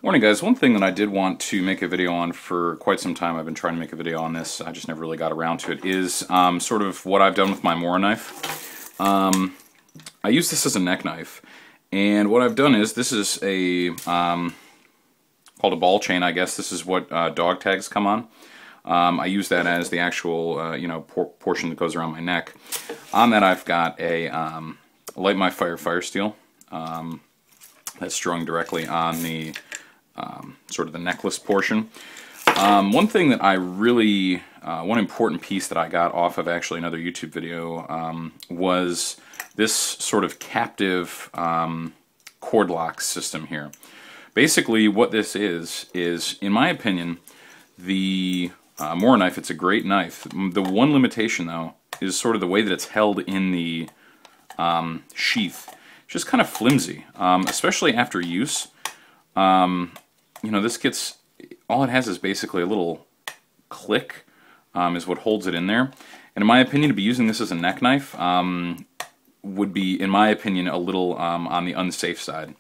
Morning guys, one thing that I did want to make a video on for quite some time, I've been trying to make a video on this, I just never really got around to it, is sort of what I've done with my Mora knife. I use this as a neck knife, and what I've done is, this is a, called a ball chain, I guess. This is what dog tags come on. I use that as the actual, portion that goes around my neck. On that I've got a Light My Fire steel that's strung directly on the sort of the necklace portion. One thing that I really, one important piece that I got off of actually another YouTube video was this sort of captive cord lock system here. Basically what this is in my opinion, the Mora knife, it's a great knife. The one limitation though is sort of the way that it's held in the sheath. It's just kind of flimsy, especially after use. This gets, all it has is basically a little click is what holds it in there. And in my opinion, to be using this as a neck knife would be, in my opinion, a little on the unsafe side.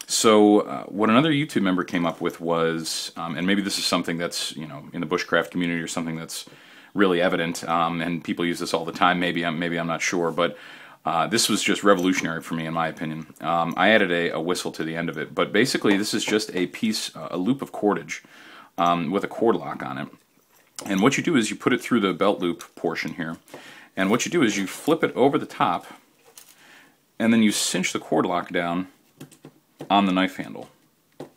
So what another YouTube member came up with was, and maybe this is something that's, in the bushcraft community or something that's really evident, and people use this all the time, maybe I'm not sure, but this was just revolutionary for me, in my opinion. I added a whistle to the end of it, but basically this is just a piece, a loop of cordage with a cord lock on it. And what you do is you put it through the belt loop portion here, and what you do is you flip it over the top, and then you cinch the cord lock down on the knife handle. And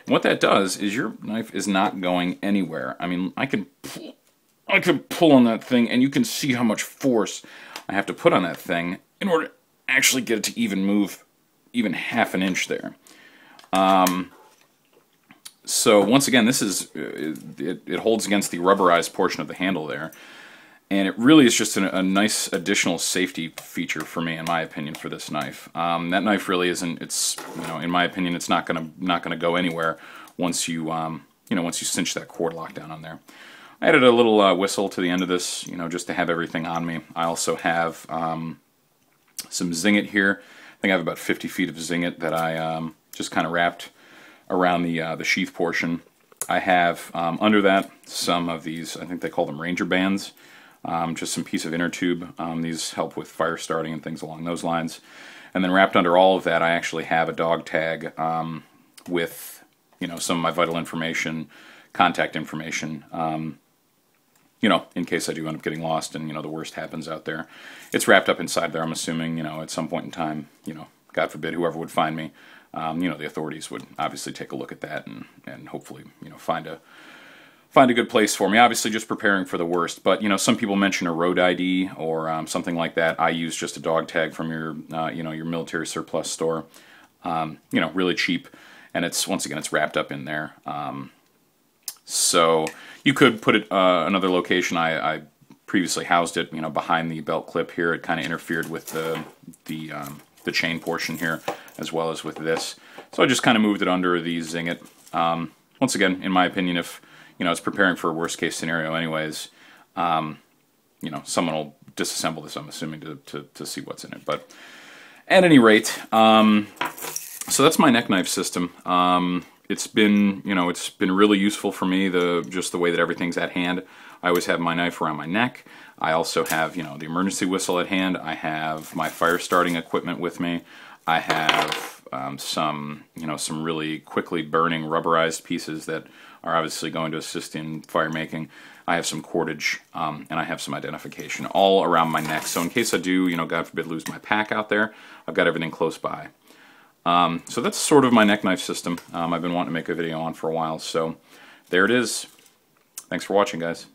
what that does is your knife is not going anywhere. I mean, I can pull on that thing, and you can see how much force I have to put on that thing in order to actually get it to even move even half an inch there. So once again, this is it holds against the rubberized portion of the handle there, and it really is just a nice additional safety feature for me, in my opinion, for this knife. That knife really isn't. It's in my opinion, it's not gonna go anywhere once you once you cinch that cord lock down on there. I added a little whistle to the end of this, just to have everything on me. I also have some zinget here. I think I have about 50 feet of zinget that I just kind of wrapped around the sheath portion. I have under that some of these, I think they call them Ranger bands, just some piece of inner tube. These help with fire starting and things along those lines. And then wrapped under all of that, I actually have a dog tag with some of my vital information, contact information. In case I do end up getting lost and, the worst happens out there. It's wrapped up inside there, I'm assuming, at some point in time, God forbid, whoever would find me, the authorities would obviously take a look at that and hopefully, find a good place for me. Obviously just preparing for the worst, but, some people mention a road ID or something like that. I use just a dog tag from your, your military surplus store, really cheap, and it's, once again, it's wrapped up in there. So you could put it another location. I previously housed it, behind the belt clip here. It kind of interfered with the chain portion here, as well as with this. So I just kind of moved it under the zinget. Once again, in my opinion, if it's preparing for a worst case scenario, anyways, someone will disassemble this, I'm assuming, to see what's in it. But at any rate, so that's my neck knife system. It's been, it's been really useful for me, just the way that everything's at hand. I always have my knife around my neck. I also have, the emergency whistle at hand. I have my fire starting equipment with me. I have some really quickly burning rubberized pieces that are obviously going to assist in fire making. I have some cordage, and I have some identification all around my neck. So in case I do, God forbid, lose my pack out there, I've got everything close by. So that's sort of my neck knife system. I've been wanting to make a video on for a while, so there it is. Thanks for watching, guys.